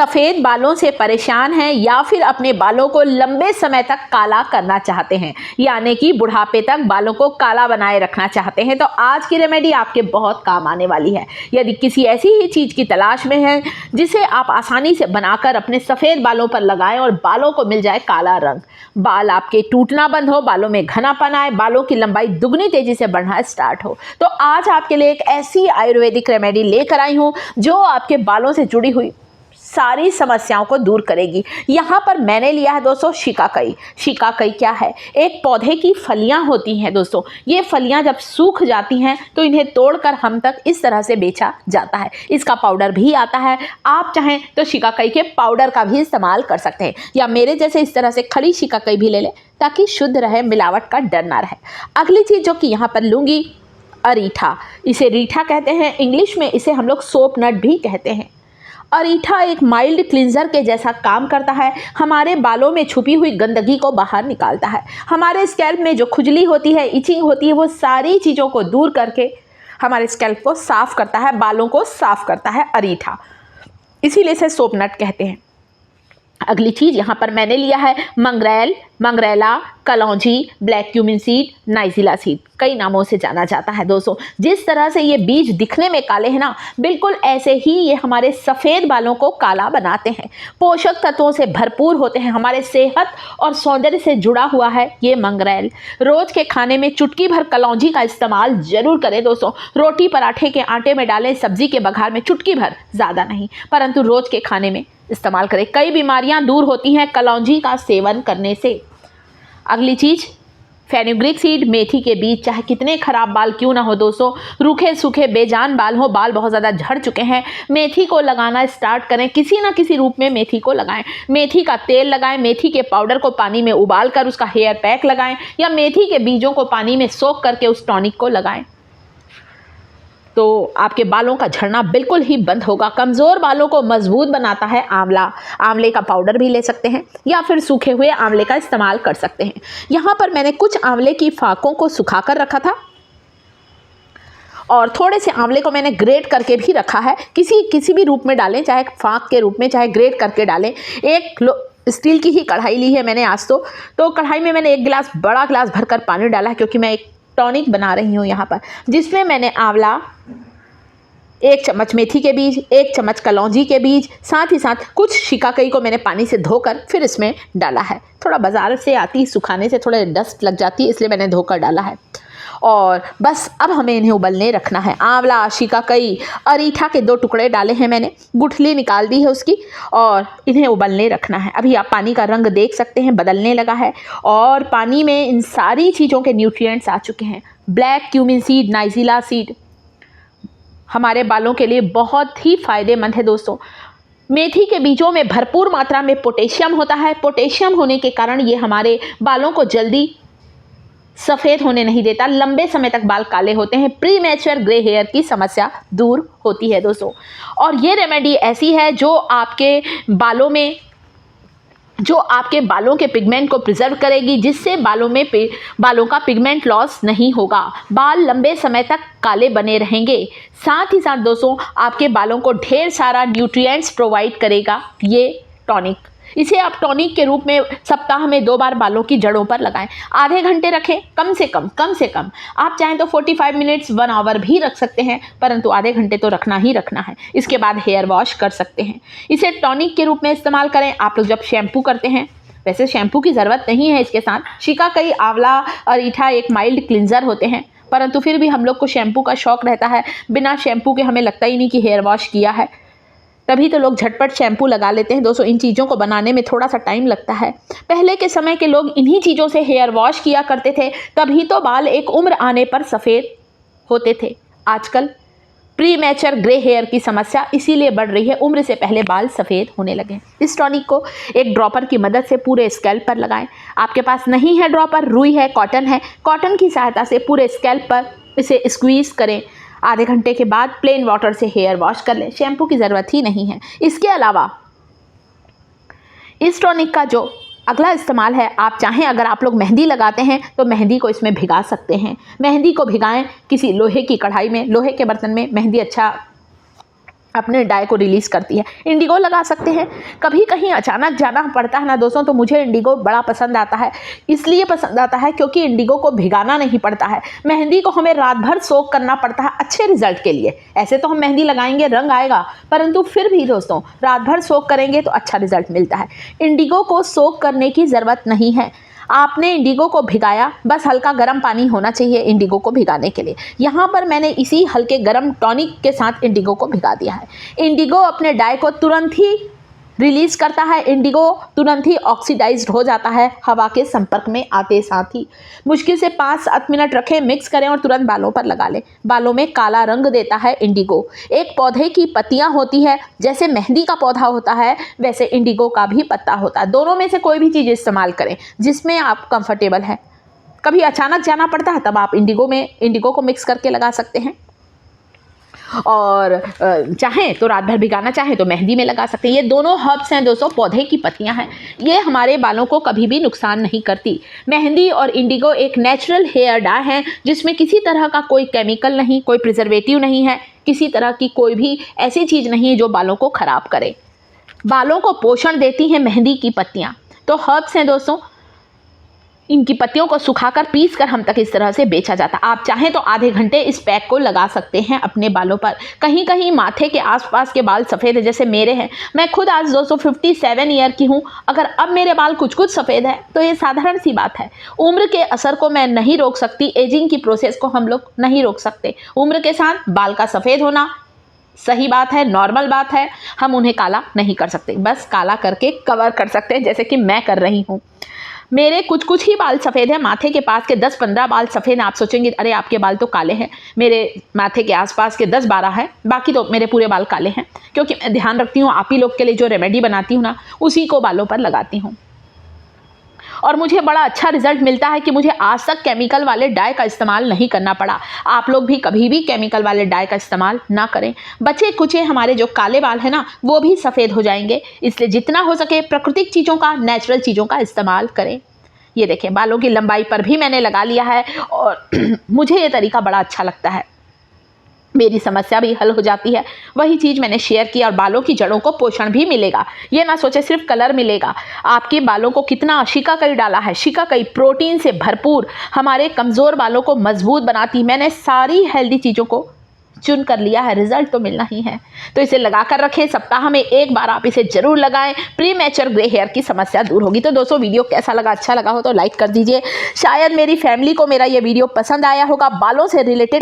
सफ़ेद बालों से परेशान हैं या फिर अपने बालों को लंबे समय तक काला करना चाहते हैं, यानी कि बुढ़ापे तक बालों को काला बनाए रखना चाहते हैं, तो आज की रेमेडी आपके बहुत काम आने वाली है। यदि किसी ऐसी ही चीज़ की तलाश में है जिसे आप आसानी से बनाकर अपने सफ़ेद बालों पर लगाएं और बालों को मिल जाए काला रंग, बाल आपके टूटना बंद हो, बालों में घनापन आए, बालों की लंबाई दुगनी तेजी से बढ़ना स्टार्ट हो, तो आज आपके लिए एक ऐसी आयुर्वेदिक रेमेडी लेकर आई हूँ जो आपके बालों से जुड़ी हुई सारी समस्याओं को दूर करेगी। यहाँ पर मैंने लिया है दोस्तों शिकाकाई। शिकाकाई क्या है? एक पौधे की फलियाँ होती हैं दोस्तों। ये फलियाँ जब सूख जाती हैं तो इन्हें तोड़कर हम तक इस तरह से बेचा जाता है। इसका पाउडर भी आता है, आप चाहें तो शिकाकाई के पाउडर का भी इस्तेमाल कर सकते हैं, या मेरे जैसे इस तरह से खड़ी शिकाकाई भी ले लें ताकि शुद्ध रहे, मिलावट का डर ना रहे। अगली चीज़ जो कि यहाँ पर लूँगी, अरीठा। इसे रीठा कहते हैं, इंग्लिश में इसे हम लोग सोप नट भी कहते हैं। अरीठा एक माइल्ड क्लींजर के जैसा काम करता है, हमारे बालों में छुपी हुई गंदगी को बाहर निकालता है। हमारे स्कैल्प में जो खुजली होती है, इचिंग होती है, वो सारी चीज़ों को दूर करके हमारे स्कैल्प को साफ़ करता है, बालों को साफ़ करता है अरीठा, इसीलिए इसे सोप नट कहते हैं। अगली चीज़ यहाँ पर मैंने लिया है मंगरेल, मंगरेला, कलौंजी, ब्लैक क्यूमिन सीड, नाइजिला सीड, कई नामों से जाना जाता है दोस्तों। जिस तरह से ये बीज दिखने में काले हैं ना, बिल्कुल ऐसे ही ये हमारे सफ़ेद बालों को काला बनाते हैं। पोषक तत्वों से भरपूर होते हैं, हमारे सेहत और सौंदर्य से जुड़ा हुआ है ये मंगरेल। रोज़ के खाने में चुटकी भर कलौंजी का इस्तेमाल जरूर करें दोस्तों। रोटी पराठे के आटे में डालें, सब्जी के बघार में चुटकी भर, ज़्यादा नहीं, परंतु रोज़ के खाने में इस्तेमाल करें। कई बीमारियां दूर होती हैं कलौंजी का सेवन करने से। अगली चीज़ फेनुग्रीक सीड, मेथी के बीज। चाहे कितने खराब बाल क्यों ना हो दोस्तों, रूखे सूखे बेजान बाल हो, बाल बहुत ज़्यादा झड़ चुके हैं, मेथी को लगाना स्टार्ट करें। किसी ना किसी रूप में मेथी को लगाएं। मेथी का तेल लगाएं, मेथी के पाउडर को पानी में उबाल कर उसका हेयर पैक लगाएं, या मेथी के बीजों को पानी में सोख करके उस टॉनिक को लगाएं, तो आपके बालों का झड़ना बिल्कुल ही बंद होगा। कमज़ोर बालों को मजबूत बनाता है आंवला। आंवले का पाउडर भी ले सकते हैं या फिर सूखे हुए आंवले का इस्तेमाल कर सकते हैं। यहाँ पर मैंने कुछ आंवले की फाकों को सुखा कर रखा था और थोड़े से आंवले को मैंने ग्रेट करके भी रखा है। किसी भी रूप में डालें, चाहे फाक के रूप में, चाहे ग्रेट करके डालें। एक स्टील की ही कढ़ाई ली है मैंने आज तो कढ़ाई में मैंने एक गिलास, बड़ा गिलास भरकर पानी डाला है, क्योंकि मैं एक टॉनिक बना रही हूँ यहाँ पर, जिसमें मैंने आंवला, 1 चम्मच मेथी के बीज, 1 चम्मच कलौंजी के बीज, साथ ही साथ कुछ शिकाकाई को मैंने पानी से धोकर फिर इसमें डाला है। थोड़ा बाजार से आती सुखाने से थोड़ा डस्ट लग जाती है, इसलिए मैंने धोकर डाला है। और बस अब हमें इन्हें उबलने रखना है। आंवला, शिकाकाई, अरीठा के 2 टुकड़े डाले हैं मैंने, गुठली निकाल दी है उसकी, और इन्हें उबलने रखना है। अभी आप पानी का रंग देख सकते हैं, बदलने लगा है और पानी में इन सारी चीज़ों के न्यूट्रिएंट्स आ चुके हैं। ब्लैक क्यूमिन सीड, नाइजिला सीड हमारे बालों के लिए बहुत ही फ़ायदेमंद है दोस्तों। मेथी के बीजों में भरपूर मात्रा में पोटेशियम होता है। पोटेशियम होने के कारण ये हमारे बालों को जल्दी सफ़ेद होने नहीं देता, लंबे समय तक बाल काले होते हैं, प्री मैच्योर ग्रे हेयर की समस्या दूर होती है दोस्तों। और ये रेमेडी ऐसी है जो आपके बालों के पिगमेंट को प्रिजर्व करेगी, जिससे बालों का पिगमेंट लॉस नहीं होगा, बाल लंबे समय तक काले बने रहेंगे। साथ ही साथ दोस्तों आपके बालों को ढेर सारा न्यूट्रिएंट्स प्रोवाइड करेगा ये टॉनिक। इसे आप टॉनिक के रूप में सप्ताह में 2 बार बालों की जड़ों पर लगाएं। आधे घंटे रखें, कम से कम। आप चाहें तो 45 मिनट्स 1 आवर भी रख सकते हैं, परंतु आधे घंटे तो रखना ही रखना है। इसके बाद हेयर वॉश कर सकते हैं। इसे टॉनिक के रूप में इस्तेमाल करें। आप लोग जब शैम्पू करते हैं, वैसे शैम्पू की ज़रूरत नहीं है इसके साथ। शिकाकाई, आंवला, अरीठा एक माइल्ड क्लिंजर होते हैं, परंतु फिर भी हम लोग को शैम्पू का शौक़ रहता है। बिना शैम्पू के हमें लगता ही नहीं कि हेयर वॉश किया है, तभी तो लोग झटपट शैम्पू लगा लेते हैं दोस्तों। इन चीज़ों को बनाने में थोड़ा सा टाइम लगता है। पहले के समय के लोग इन्हीं चीज़ों से हेयर वॉश किया करते थे, तभी तो बाल एक उम्र आने पर सफ़ेद होते थे। आजकल प्री मैच्योर ग्रे हेयर की समस्या इसीलिए बढ़ रही है, उम्र से पहले बाल सफ़ेद होने लगे। इस टॉनिक को एक ड्रॉपर की मदद से पूरे स्कैल्प पर लगाएं। आपके पास नहीं है ड्रॉपर, रुई है, कॉटन की सहायता से पूरे स्कैल्प पर इसे स्क्वीज़ करें। आधे घंटे के बाद प्लेन वाटर से हेयर वॉश कर लें, शैम्पू की ज़रूरत ही नहीं है। इसके अलावा इस टॉनिक का जो अगला इस्तेमाल है, आप चाहें अगर आप लोग मेहंदी लगाते हैं तो मेहंदी को इसमें भिगा सकते हैं। मेहंदी को भिगाएं किसी लोहे की कढ़ाई में, लोहे के बर्तन में मेहंदी अच्छा अपने डाई को रिलीज़ करती है। इंडिगो लगा सकते हैं। कभी कहीं अचानक जाना पड़ता है ना दोस्तों, तो मुझे इंडिगो बड़ा पसंद आता है। इसलिए पसंद आता है क्योंकि इंडिगो को भिगाना नहीं पड़ता है। मेहंदी को हमें रात भर सोक करना पड़ता है अच्छे रिजल्ट के लिए। ऐसे तो हम मेहंदी लगाएंगे रंग आएगा, परंतु फिर भी दोस्तों रात भर सोक करेंगे तो अच्छा रिजल्ट मिलता है। इंडिगो को सोक करने की ज़रूरत नहीं है। आपने इंडिगो को भिगाया, बस हल्का गर्म पानी होना चाहिए इंडिगो को भिगाने के लिए। यहाँ पर मैंने इसी हल्के गर्म टॉनिक के साथ इंडिगो को भिगा दिया है। इंडिगो अपने डाई को तुरंत ही रिलीज़ करता है। इंडिगो तुरंत ही ऑक्सीडाइज्ड हो जाता है हवा के संपर्क में आते साथ ही। मुश्किल से 5-7 मिनट रखें, मिक्स करें और तुरंत बालों पर लगा लें। बालों में काला रंग देता है इंडिगो। एक पौधे की पत्तियां होती है, जैसे मेहंदी का पौधा होता है वैसे इंडिगो का भी पत्ता होता है। दोनों में से कोई भी चीज़ इस्तेमाल करें जिसमें आप कंफर्टेबल हैं। कभी अचानक जाना पड़ता है तब आप इंडिगो को मिक्स करके लगा सकते हैं, और चाहें तो रात भर भिगाना चाहें तो मेहंदी में लगा सकते हैं। ये दोनों हर्ब्स हैं दोस्तों, पौधे की पत्तियां हैं। ये हमारे बालों को कभी भी नुकसान नहीं करती। मेहंदी और इंडिगो एक नेचुरल हेयर डाई है जिसमें किसी तरह का कोई केमिकल नहीं, कोई प्रिजर्वेटिव नहीं है, किसी तरह की कोई भी ऐसी चीज़ नहीं है जो बालों को ख़राब करे। बालों को पोषण देती हैं मेहंदी की पत्तियाँ। तो हर्ब्स हैं दोस्तों, इनकी पत्तियों को सुखाकर पीस कर हम तक इस तरह से बेचा जाता है। आप चाहें तो आधे घंटे इस पैक को लगा सकते हैं अपने बालों पर। कहीं कहीं माथे के आसपास के बाल सफ़ेद है, जैसे मेरे हैं। मैं खुद आज 257 ईयर की हूँ। अगर अब मेरे बाल कुछ कुछ सफ़ेद है तो ये साधारण सी बात है। उम्र के असर को मैं नहीं रोक सकती, एजिंग की प्रोसेस को हम लोग नहीं रोक सकते। उम्र के साथ बाल का सफ़ेद होना सही बात है, नॉर्मल बात है। हम उन्हें काला नहीं कर सकते, बस काला करके कवर कर सकते हैं, जैसे कि मैं कर रही हूँ। मेरे कुछ कुछ ही बाल सफ़ेद हैं, माथे के पास के 10-15 बाल सफ़ेद हैं। आप सोचेंगे अरे आपके बाल तो काले हैं। मेरे माथे के आसपास के 10-12 हैं, बाकी तो मेरे पूरे बाल काले हैं, क्योंकि मैं ध्यान रखती हूँ आप ही लोग के लिए जो रेमेडी बनाती हूँ ना, उसी को बालों पर लगाती हूँ। और मुझे बड़ा अच्छा रिजल्ट मिलता है कि मुझे आज तक केमिकल वाले डाई का इस्तेमाल नहीं करना पड़ा। आप लोग भी कभी भी केमिकल वाले डाई का इस्तेमाल ना करें। बचे कुचे हमारे जो काले बाल है ना, वो भी सफ़ेद हो जाएंगे। इसलिए जितना हो सके प्राकृतिक चीज़ों का, नेचुरल चीज़ों का इस्तेमाल करें। ये देखें, बालों की लंबाई पर भी मैंने लगा लिया है और मुझे ये तरीका बड़ा अच्छा लगता है। मेरी समस्या भी हल हो जाती है। वही चीज़ मैंने शेयर की, और बालों की जड़ों को पोषण भी मिलेगा। ये ना सोचे सिर्फ कलर मिलेगा। आपके बालों को कितना शिकाकाई डाला है। शिकाकाई प्रोटीन से भरपूर हमारे कमज़ोर बालों को मजबूत बनाती। मैंने सारी हेल्दी चीज़ों को चुन कर लिया है, रिजल्ट तो मिलना ही है। तो इसे लगा कर रखें, सप्ताह में एक बार आप इसे जरूर लगाएं। प्री मैच्योर ग्रे हेयर की समस्या दूर होगी। तो दोस्तों वीडियो कैसा लगा, अच्छा लगा हो तो लाइक कर दीजिए। शायद मेरी फैमिली को मेरा ये वीडियो पसंद आया होगा। बालों से रिलेटेड